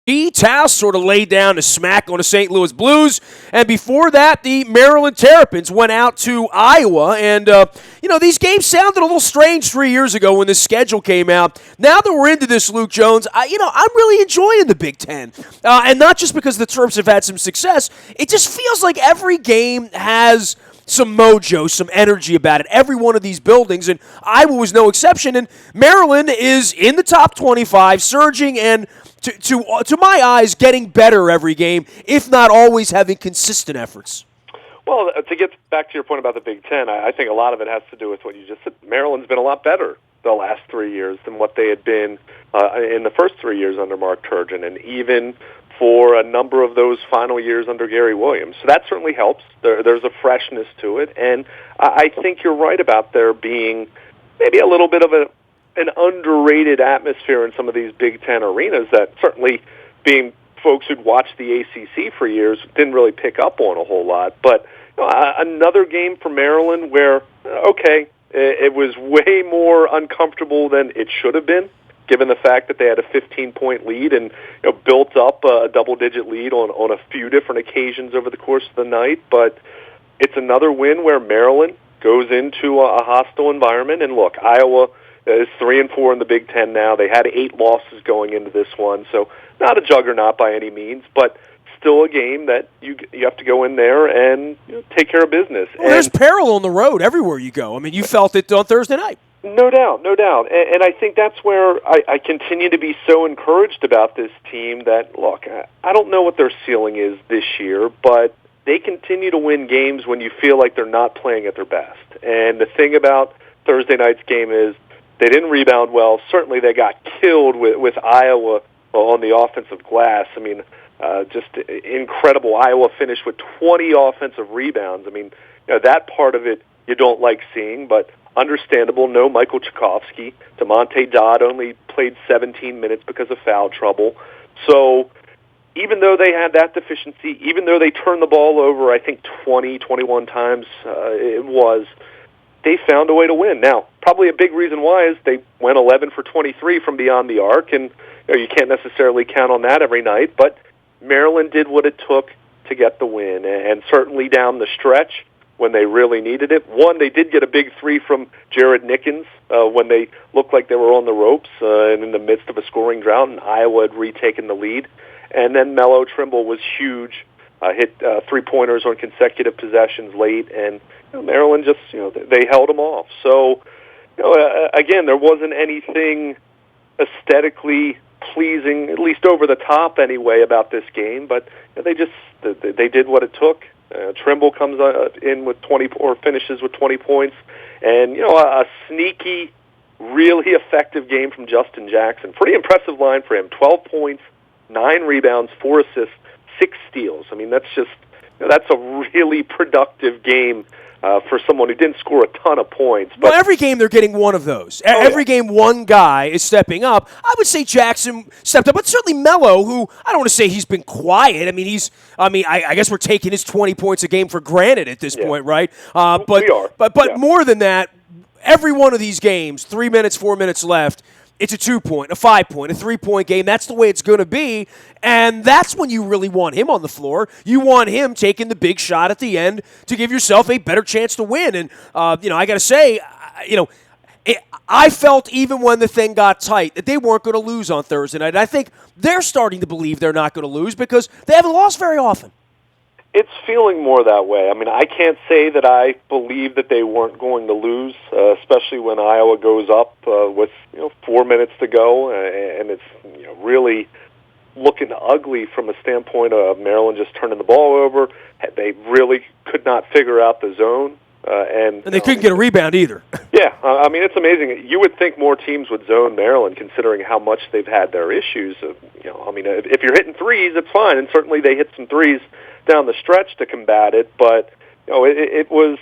Taos sort of laid down a smack on the St. Louis Blues. And before that, the Maryland Terrapins went out to Iowa. And, these games sounded a little strange 3 years ago when the schedule came out. Now that we're into this, Luke Jones, I'm really enjoying the Big Ten. And not just because the Terps have had some success. It just feels like every game has some mojo, some energy about it. Every one of these buildings, and Iowa was no exception. And Maryland is in the top 25, surging and to my eyes, getting better every game, if not always having consistent efforts. Well, to get back to your point about the Big Ten, I think a lot of it has to do with what you just said. Maryland's been a lot better the last 3 years than what they had been in the first 3 years under Mark Turgeon, and even for a number of those final years under Gary Williams. So that certainly helps. There's a freshness to it, and I think you're right about there being maybe a little bit of an underrated atmosphere in some of these Big Ten arenas that certainly, being folks who'd watched the ACC for years, didn't really pick up on a whole lot. But another game for Maryland where, it was way more uncomfortable than it should have been, given the fact that they had a 15-point lead and built up a double-digit lead on a few different occasions over the course of the night. But it's another win where Maryland goes into a hostile environment. And look, Iowa is 3-4 in the Big Ten now. They had 8 losses going into this one, so not a juggernaut by any means, but still a game that you have to go in there and take care of business. Well, there's peril on the road everywhere you go. I mean, you felt it on Thursday night. No doubt. And I think that's where I continue to be so encouraged about this team that, look, I don't know what their ceiling is this year, but they continue to win games when you feel like they're not playing at their best. And the thing about Thursday night's game is they didn't rebound well. Certainly they got killed with Iowa on the offensive glass. I mean, just incredible. Iowa finished with 20 offensive rebounds. I mean, that part of it you don't like seeing, but understandable. No Michael Tchaikovsky. DeMonte Dodd only played 17 minutes because of foul trouble. So even though they had that deficiency, even though they turned the ball over, I think 21 times they found a way to win. Now, probably a big reason why is they went 11 for 23 from beyond the arc, and you can't necessarily count on that every night, but Maryland did what it took to get the win, and certainly down the stretch when they really needed it. One, they did get a big 3 from Jared Nickens when they looked like they were on the ropes and in the midst of a scoring drought, and Iowa had retaken the lead. And then Mello Trimble was huge, hit 3-pointers on consecutive possessions late, and Maryland just, they held them off. So, again, there wasn't anything aesthetically pleasing, at least over the top anyway, about this game, but they did what it took. Trimble comes in with 20 or finishes with 20 points, and a sneaky, really effective game from Justin Jackson. Pretty impressive line for him: 12 points, 9 rebounds, 4 assists, 6 steals. I mean, that's a really productive game for someone who didn't score a ton of points. But every game they're getting one of those. Every game one guy is stepping up. I would say Jackson stepped up, but certainly Mello, who I don't want to say he's been quiet. I mean, I guess we're taking his 20 points a game for granted at this point, right? We are. But more than that, every one of these games, 3 minutes, 4 minutes left, it's a 2-point, a 5-point, a 3-point game. That's the way it's going to be, and that's when you really want him on the floor. You want him taking the big shot at the end to give yourself a better chance to win. And, I got to say, I felt even when the thing got tight that they weren't going to lose on Thursday night. And I think they're starting to believe they're not going to lose because they haven't lost very often. It's feeling more that way. I mean, I can't say that I believe that they weren't going to lose, especially when Iowa goes up with 4 minutes to go, and it's really looking ugly from a standpoint of Maryland just turning the ball over. They really could not figure out the zone, and they couldn't get a rebound either. Yeah, I mean, it's amazing. You would think more teams would zone Maryland, considering how much they've had their issues. I mean, if you're hitting threes, it's fine, and certainly they hit some threes down the stretch to combat it, but it was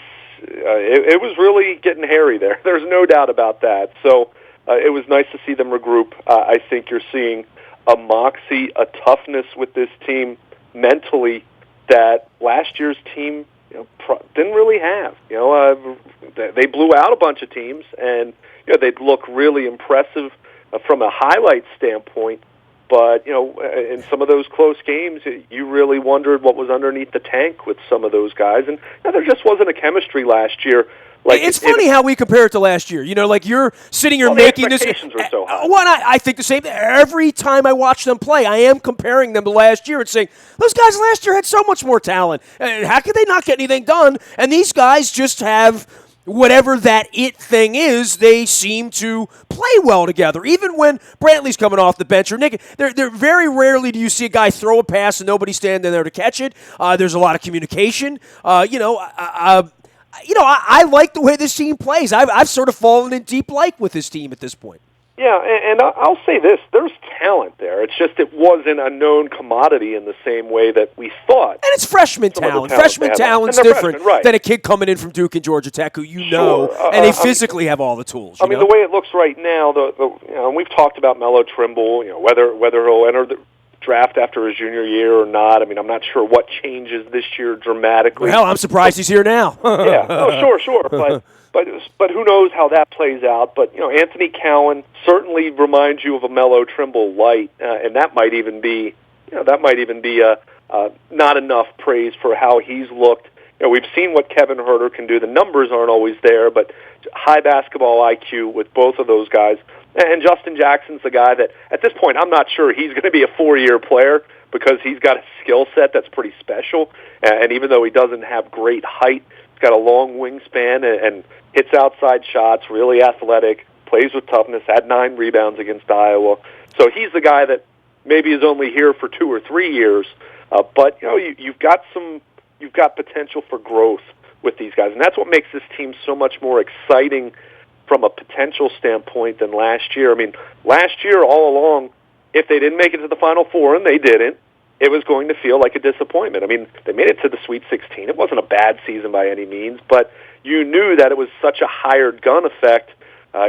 really getting hairy there. There's no doubt about that. So it was nice to see them regroup. I think you're seeing a moxie, a toughness with this team mentally that last year's team didn't really have. They blew out a bunch of teams, and they'd look really impressive from a highlight standpoint. But, in some of those close games, you really wondered what was underneath the tank with some of those guys. And there just wasn't a chemistry last year. It's funny how we compare it to last year. You're sitting here making this. The expectations were so high. Well, I think the same thing. Every time I watch them play, I am comparing them to last year and saying, those guys last year had so much more talent. How could they not get anything done? And these guys just have whatever that it thing is, they seem to play well together. Even when Brantley's coming off the bench or Nick, they're very rarely do you see a guy throw a pass and nobody standing there to catch it. There's a lot of communication. I like the way this team plays. I've sort of fallen in deep like with this team at this point. Yeah, and I'll say this. There's talent there. It's just it wasn't a known commodity in the same way that we thought. And it's freshman talent. Freshman talent's different than a kid coming in from Duke and Georgia Tech who and they physically have all the tools. The way it looks right now, and we've talked about Melo Trimble, whether he'll enter the draft after his junior year or not. I'm not sure what changes this year dramatically. Well, I'm surprised he's here now. Yeah, sure. But who knows how that plays out? But Anthony Cowan certainly reminds you of a Melo Trimble light, and that might even be not enough praise for how he's looked. We've seen what Kevin Huerter can do. The numbers aren't always there, but high basketball IQ with both of those guys. And Justin Jackson's the guy that, at this point, I'm not sure he's going to be a 4-year player because he's got a skill set that's pretty special. And even though he doesn't have great height, he's got a long wingspan and hits outside shots, really athletic, plays with toughness, had 9 rebounds against Iowa. So he's the guy that maybe is only here for 2 or 3 years. But you've got potential for growth with these guys, and that's what makes this team so much more exciting from a potential standpoint than last year. Last year, all along, if they didn't make it to the Final Four, and they didn't, it was going to feel like a disappointment. They made it to the Sweet 16. It wasn't a bad season by any means, but you knew that it was such a hired gun effect,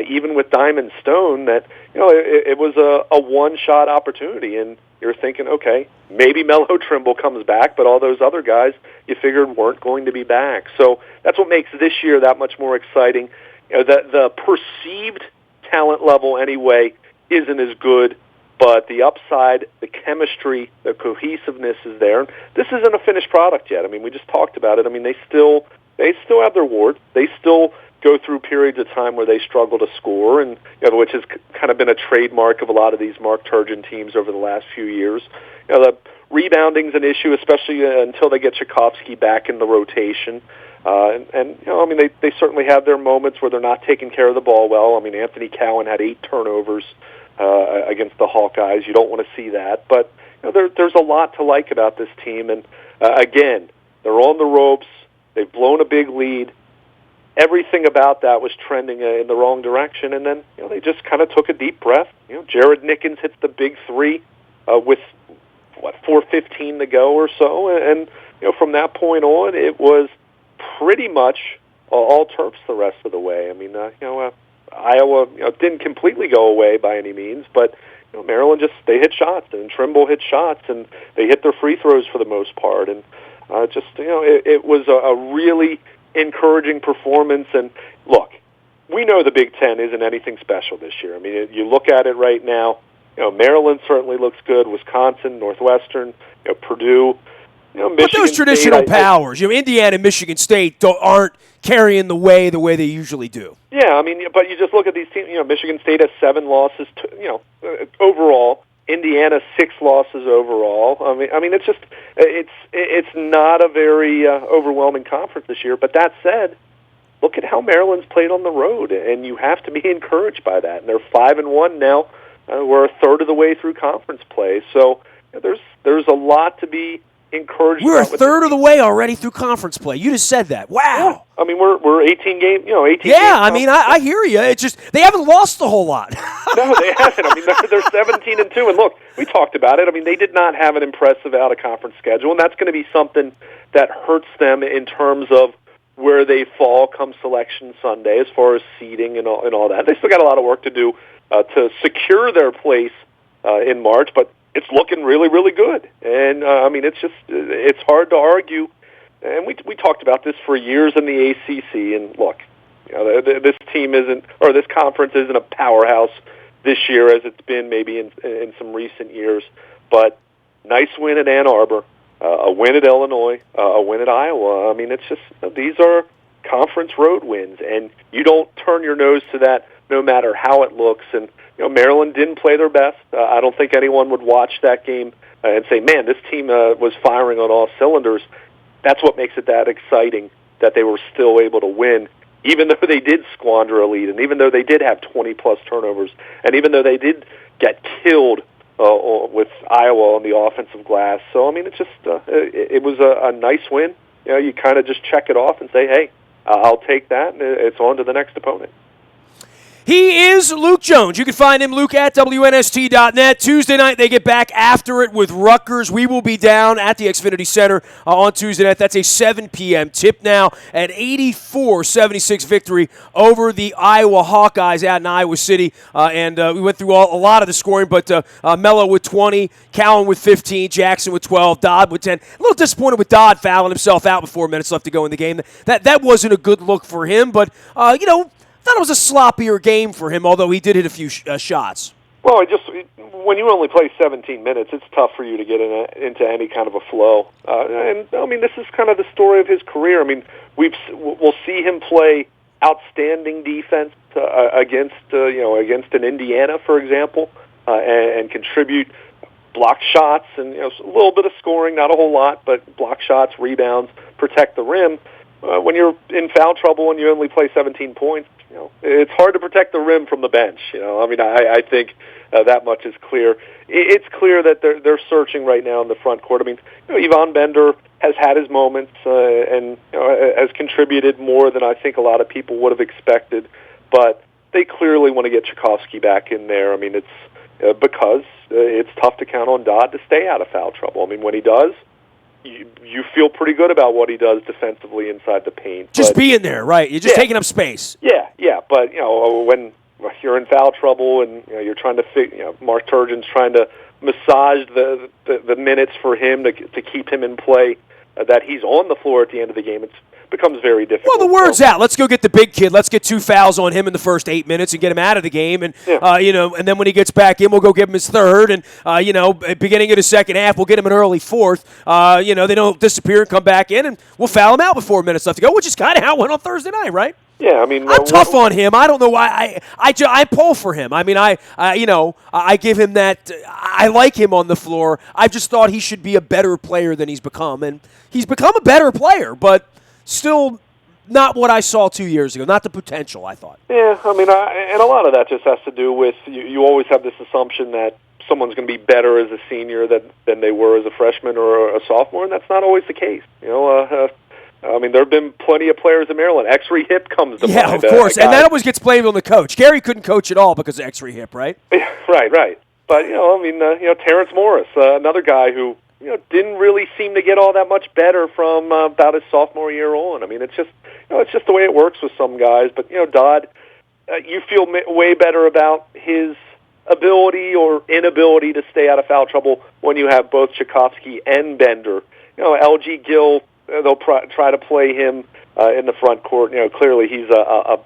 even with Diamond Stone, that it was a one-shot opportunity, and you're thinking, okay, maybe Melo Trimble comes back, but all those other guys you figured weren't going to be back. So that's what makes this year that much more exciting. The perceived talent level anyway isn't as good, but the upside, the chemistry, the cohesiveness is there. This isn't a finished product yet. We just talked about it. They still have their warts. They still go through periods of time where they struggle to score, and which has kind of been a trademark of a lot of these Mark Turgeon teams over the last few years. The rebounding's an issue, especially until they get Tchaikovsky back in the rotation. They certainly have their moments where they're not taking care of the ball well. Anthony Cowan had 8 turnovers against the Hawkeyes. You don't want to see that, but there's a lot to like about this team. And again, they're on the ropes. They've blown a big lead. Everything about that was trending in the wrong direction, and then they just kind of took a deep breath. Jared Nickens hits the big 3 with 4:15 to go or so, and from that point on, it was pretty much all Terps the rest of the way. Iowa didn't completely go away by any means, but Maryland they hit shots, and Trimble hit shots, and they hit their free throws for the most part, and it was a really encouraging performance. And look, we know the Big Ten isn't anything special this year. You look at it right now. Maryland certainly looks good. Wisconsin, Northwestern, Purdue. Michigan but those traditional State, powers, Indiana and Michigan State aren't carrying the way they usually do. Yeah, but you just look at these teams. Michigan State has 7 losses, overall. Indiana 6 losses overall. It's not a very overwhelming conference this year. But that said, look at how Maryland's played on the road, and you have to be encouraged by that. And they're 5-1 now. We're a third of the way through conference play, so there's a lot to be encouraged. We're a third of the way already through conference play. You just said that. Wow. Yeah. We're 18 games. 18. Yeah, games I hear you. It's just they haven't lost a whole lot. No, they haven't. They're 17-2, and look, we talked about it. They did not have an impressive out-of-conference schedule, and that's going to be something that hurts them in terms of where they fall come Selection Sunday, as far as seeding and all that. They still got a lot of work to do to secure their place in March, but it's looking really, really good. And it's hard to argue. And we talked about this for years in the ACC. And look, this team isn't, or this conference isn't a powerhouse this year as it's been maybe in some recent years. But nice win at Ann Arbor, a win at Illinois, a win at Iowa. I mean, it's just these are conference road wins, and you don't turn your nose to that no matter how it looks. And Maryland didn't play their best. I don't think anyone would watch that game and say, man, this team was firing on all cylinders. That's what makes it that exciting, that they were still able to win, even though they did squander a lead, and even though they did have 20-plus turnovers, and even though they did get killed with Iowa on the offensive glass. So, I mean, it's just it was a nice win. You kind of just check it off and say, hey, I'll take that, and it's on to the next opponent. He is Luke Jones. You can find him, Luke, at WNST.net. Tuesday night, they get back after it with Rutgers. We will be down at the Xfinity Center on Tuesday night. That's a 7 p.m. tip now. An 84-76 victory over the Iowa Hawkeyes out in Iowa City. And we went through a lot of the scoring, but Mello with 20, Cowan with 15, Jackson with 12, Dodd with 10. A little disappointed with Dodd fouling himself out with 4 minutes left to go in the game. That wasn't a good look for him, but, I thought it was a sloppier game for him, although he did hit a few shots. Well, when you only play 17 minutes, it's tough for you to get into any kind of a flow. And I mean, this is kind of the story of his career. I mean, we'll see him play outstanding defense against an Indiana, for example, and contribute block shots and a little bit of scoring, not a whole lot, but block shots, rebounds, protect the rim. When you're in foul trouble and you only play 17 points, it's hard to protect the rim from the bench. I mean, I think that much is clear. It's clear that they're searching right now in the front court. I mean, Yvonne Bender has had his moments and has contributed more than I think a lot of people would have expected. But they clearly want to get Tchaikovsky back in there. I mean, it's because it's tough to count on Dodd to stay out of foul trouble. I mean, when he does, you feel pretty good about what he does defensively inside the paint. Just being there, right? You're just taking up space. Yeah. But when you're in foul trouble and you're trying to Mark Turgeon's trying to massage the minutes for him to keep him in play, that he's on the floor at the end of the game, it becomes very difficult. Well, the word's out. Let's go get the big kid. Let's get 2 fouls on him in the first 8 minutes and get him out of the game. And and then when he gets back in, we'll go give him his third. And beginning of the second half, we'll get him an early fourth. They don't disappear and come back in, and we'll foul him out with 4 minutes left to go, which is kind of how it went on Thursday night, right? Yeah, I mean, I'm tough on him. I don't know why. I pull for him. I mean, I give him that. I like him on the floor. I just thought he should be a better player than he's become, and he's become a better player, but still not what I saw 2 years ago. Not the potential I thought. Yeah, I mean, and a lot of that just has to do with you always have this assumption that someone's going to be better as a senior than they were as a freshman or a sophomore, and that's not always the case. I mean, there have been plenty of players in Maryland. X-ray hip comes to mind. Yeah, of course, and that always gets blamed on the coach. Gary couldn't coach at all because of X-ray hip, right? Right. But Terrence Morris, another guy who didn't really seem to get all that much better from about his sophomore year on. I mean, it's just the way it works with some guys. But Dodd, you feel way better about his ability or inability to stay out of foul trouble when you have both Tchaikovsky and Bender. LG Gill. They'll try to play him in the front court. Clearly he's a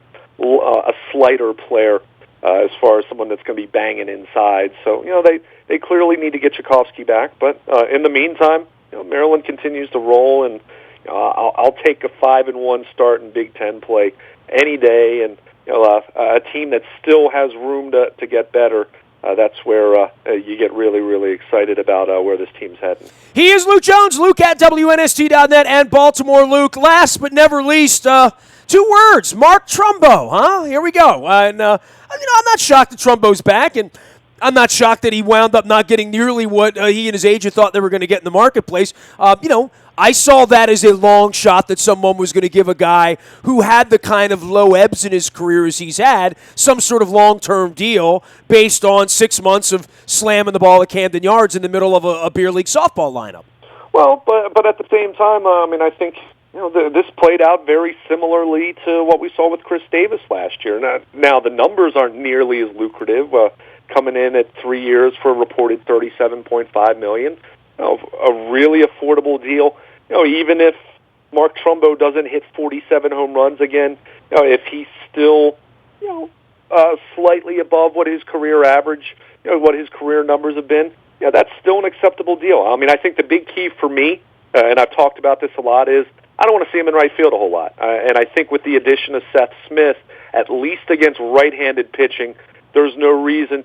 slighter player as far as someone that's going to be banging inside. So they clearly need to get Tchaikovsky back. But in the meantime, Maryland continues to roll, and I'll take a 5-1 start in Big Ten play any day. And a team that still has room to get better. That's where you get really, really excited about where this team's heading. He is Luke Jones, Luke at WNST.net and Baltimore Luke. Last but never least, 2 words, Mark Trumbo, huh? Here we go. And, I'm not shocked that Trumbo's back, and I'm not shocked that he wound up not getting nearly what he and his agent thought they were going to get in the marketplace. I saw that as a long shot that someone was going to give a guy who had the kind of low ebbs in his career as he's had some sort of long-term deal based on 6 months of slamming the ball at Camden Yards in the middle of a beer league softball lineup. Well, but at the same time, I think this played out very similarly to what we saw with Chris Davis last year. Now the numbers aren't nearly as lucrative, coming in at 3 years for a reported $37.5 million. A really affordable deal. Even if Mark Trumbo doesn't hit 47 home runs again, if he's still, slightly above what his career average, what his career numbers have been, that's still an acceptable deal. I mean, I think the big key for me, and I've talked about this a lot, is I don't want to see him in right field a whole lot. And I think with the addition of Seth Smith, at least against right-handed pitching, there's no reason,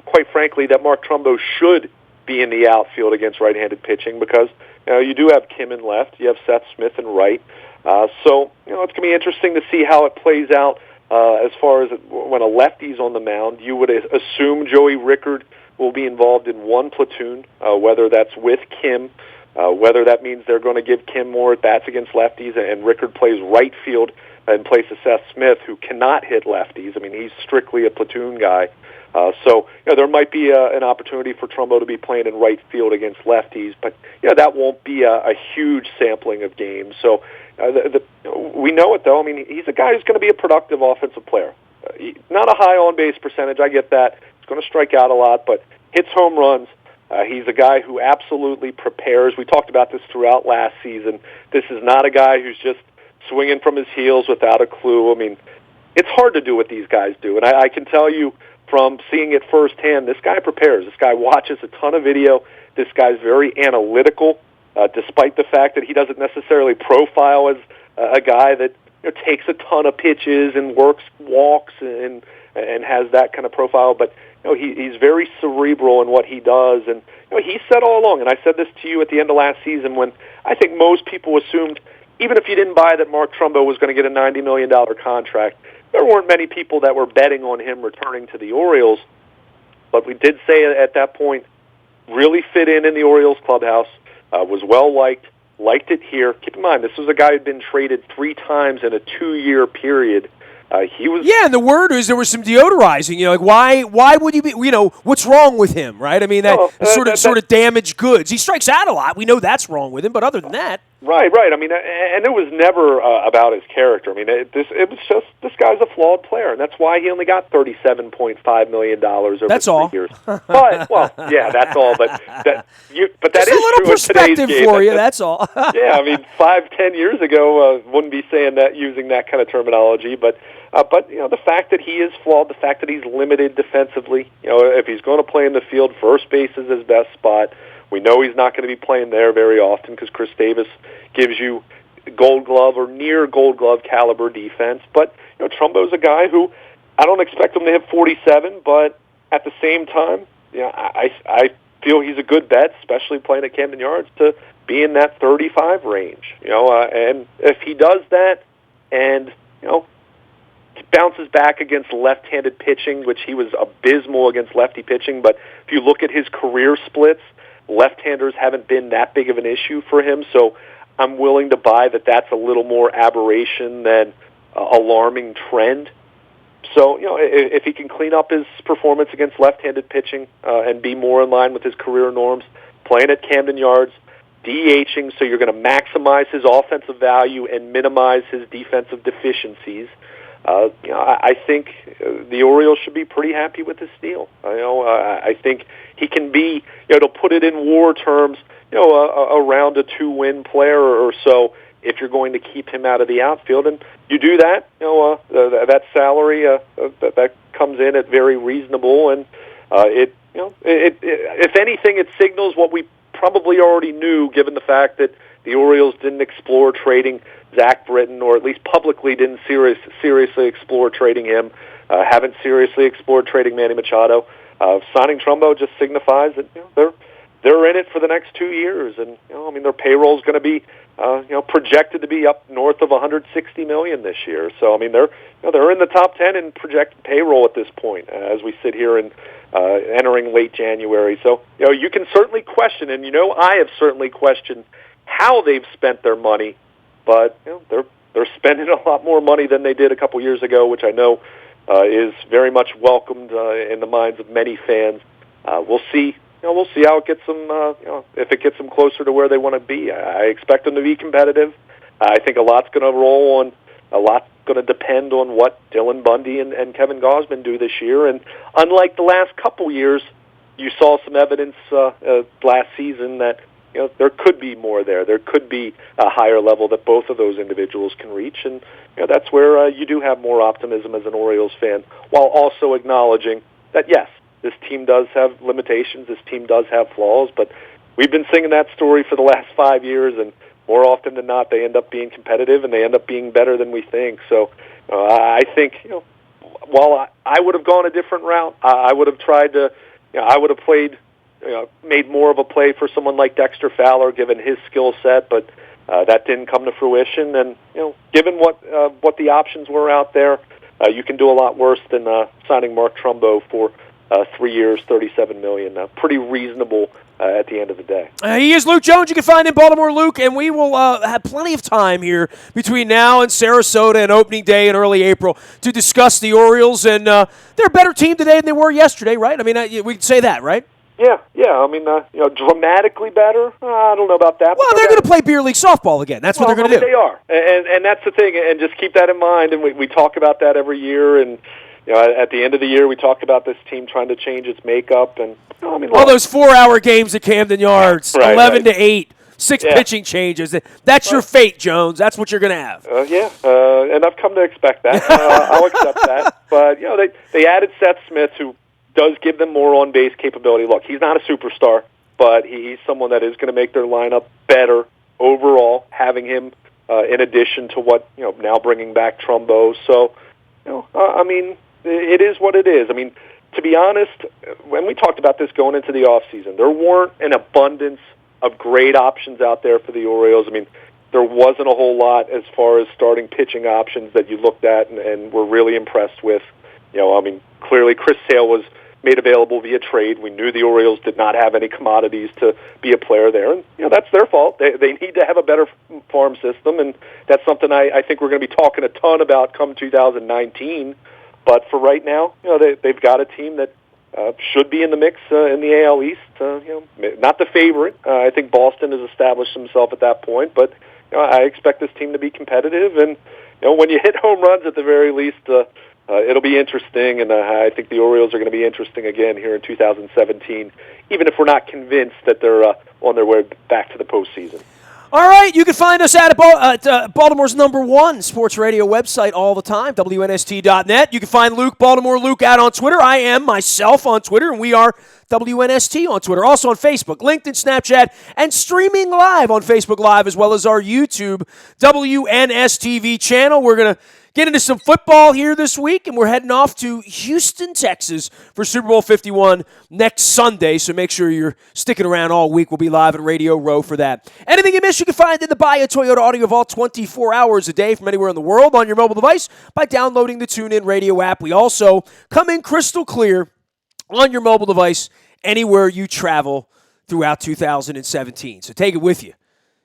quite frankly, that Mark Trumbo should be in the outfield against right-handed pitching because you do have Kim in left, you have Seth Smith in right. So it's going to be interesting to see how it plays out as far as when a lefty's on the mound. You would assume Joey Rickard will be involved in one platoon, whether that's with Kim, whether that means they're going to give Kim more at-bats against lefties and Rickard plays right field in place of Seth Smith, who cannot hit lefties. I mean, he's strictly a platoon guy. So there might be an opportunity for Trumbo to be playing in right field against lefties, but that won't be a huge sampling of games. So we know it, though. I mean, he's a guy who's going to be a productive offensive player. Not a high on-base percentage, I get that. He's going to strike out a lot, but hits home runs. He's a guy who absolutely prepares. We talked about this throughout last season. This is not a guy who's just swinging from his heels without a clue. I mean, it's hard to do what these guys do, and I can tell you from seeing it firsthand, this guy prepares. This guy watches a ton of video. This guy's very analytical, despite the fact that he doesn't necessarily profile as a guy that takes a ton of pitches and walks and has that kind of profile. But he's very cerebral in what he does, and he said all along, and I said this to you at the end of last season when I think most people assumed, even if you didn't buy that Mark Trumbo was going to get a $90 million contract, there weren't many people that were betting on him returning to the Orioles. But we did say at that point, really fit in the Orioles clubhouse, was well-liked, liked it here. Keep in mind, this was a guy who'd been traded 3 times in a 2-year period. And the word is there was some deodorizing. Like why would you be? What's wrong with him, right? I mean, sort of damaged goods. He strikes out a lot. We know that's wrong with him, but other than that, right. I mean, and it was never about his character. I mean, it was just this guy's a flawed player, and that's why he only got $37.5 million over 3 years. But that's all. But that just is a little true perspective in today's game. for you. That's all. Yeah, I mean, 5-10 years ago, wouldn't be saying that using that kind of terminology, but the fact that he is flawed, the fact that he's limited defensively, if he's going to play in the field, first base is his best spot. We know he's not going to be playing there very often because Chris Davis gives you Gold Glove or near Gold Glove caliber defense. But Trumbo's a guy who I don't expect him to hit 47, but at the same time, I feel he's a good bet, especially playing at Camden Yards, to be in that 35 range. And if he does that, and bounces back against left-handed pitching, which he was abysmal against lefty pitching, but if you look at his career splits, left-handers haven't been that big of an issue for him, so I'm willing to buy that that's a little more aberration than alarming trend. So, if he can clean up his performance against left-handed pitching and be more in line with his career norms, playing at Camden Yards, DHing, so you're going to maximize his offensive value and minimize his defensive deficiencies, I think the Orioles should be pretty happy with this deal. I think he can be, to put it in WAR terms, around a 2-win player or so if you're going to keep him out of the outfield. And you do that, that salary that comes in at very reasonable, and if anything, it signals what we probably already knew, given the fact that the Orioles didn't explore trading Zach Britton, or at least publicly didn't seriously explore trading him, haven't seriously explored trading Manny Machado. Signing Trumbo just signifies that they're in it for the next 2 years, and their payroll is going to be projected to be up north of $160 million this year. So they're in the top 10 in projected payroll at this point as we sit here and entering late January. So you can certainly question, and I have certainly questioned how they've spent their money. But they're spending a lot more money than they did a couple years ago, which I know is very much welcomed in the minds of many fans. We'll see. We'll see how it gets them. If it gets them closer to where they want to be. I expect them to be competitive. I think a lot's going to roll on. A lot's going to depend on what Dylan Bundy and Kevin Gausman do this year. And unlike the last couple years, you saw some evidence last season that there could be more there. There could be a higher level that both of those individuals can reach, and that's where you do have more optimism as an Orioles fan, while also acknowledging that, yes, this team does have limitations, this team does have flaws, but we've been singing that story for the last 5 years, and more often than not, they end up being competitive, and they end up being better than we think. So I think, while I would have gone a different route, I would have tried to, I would have played, made more of a play for someone like Dexter Fowler, given his skill set, but that didn't come to fruition. And given what the options were out there, you can do a lot worse than signing Mark Trumbo for 3 years, $37 million. Pretty reasonable at the end of the day. He is Luke Jones. You can find him in Baltimore, Luke, and we will have plenty of time here between now and Sarasota and opening day in early April to discuss the Orioles. And they're a better team today than they were yesterday, right? I mean, we can say that, right? Yeah. I mean, dramatically better. I don't know about that. Well, they're going to play beer league softball again. That's what they're going to do. They are, and that's the thing. And just keep that in mind. And we talk about that every year. And at the end of the year, we talk about this team trying to change its makeup. And all those 4-hour games at Camden Yards, 11 to 8. 6 pitching changes. That's your fate, Jones. That's what you're going to have. And I've come to expect that. I'll accept that. But they added Seth Smith, who does give them more on-base capability. Look, he's not a superstar, but he's someone that is going to make their lineup better overall, having him in addition to what, now bringing back Trumbo. So, I mean, it is what it is. I mean, to be honest, when we talked about this going into the offseason, there weren't an abundance of great options out there for the Orioles. I mean, there wasn't a whole lot as far as starting pitching options that you looked at and were really impressed with. I mean, clearly Chris Sale was made available via trade. We knew the Orioles did not have any commodities to be a player there, and that's their fault. They need to have a better farm system, and that's something I think we're going to be talking a ton about come 2019. But for right now, they've got a team that should be in the mix in the AL East. Not the favorite. I think Boston has established himself at that point, but I expect this team to be competitive. And when you hit home runs, at the very least, it'll be interesting. And I think the Orioles are going to be interesting again here in 2017, even if we're not convinced that they're on their way back to the postseason. All right, you can find us at Baltimore's #1 sports radio website all the time, WNST.net. You can find Luke, Baltimore Luke, out on Twitter. I am myself on Twitter, and we are WNST on Twitter. Also on Facebook, LinkedIn, Snapchat, and streaming live on Facebook Live, as well as our YouTube WNSTV channel. We're going to get into some football here this week, and we're heading off to Houston, Texas for Super Bowl 51 next Sunday, so make sure you're sticking around all week. We'll be live at Radio Row for that. Anything you miss, you can find in the Buy a Toyota Audio Vault 24 hours a day from anywhere in the world on your mobile device by downloading the TuneIn Radio app. We also come in crystal clear on your mobile device anywhere you travel throughout 2017, so take it with you.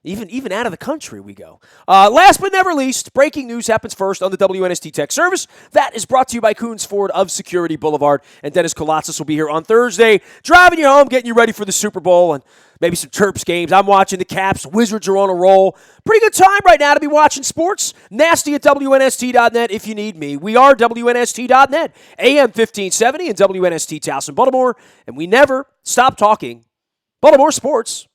Even out of the country we go. Last but never least, breaking news happens first on the WNST Tech Service. That is brought to you by Coons Ford of Security Boulevard. And Dennis Kolatzis will be here on Thursday, driving you home, getting you ready for the Super Bowl and maybe some Terps games. I'm watching the Caps. Wizards are on a roll. Pretty good time right now to be watching sports. Nasty at WNST.net if you need me. We are WNST.net, AM 1570 and WNST Towson, Baltimore. And we never stop talking Baltimore sports.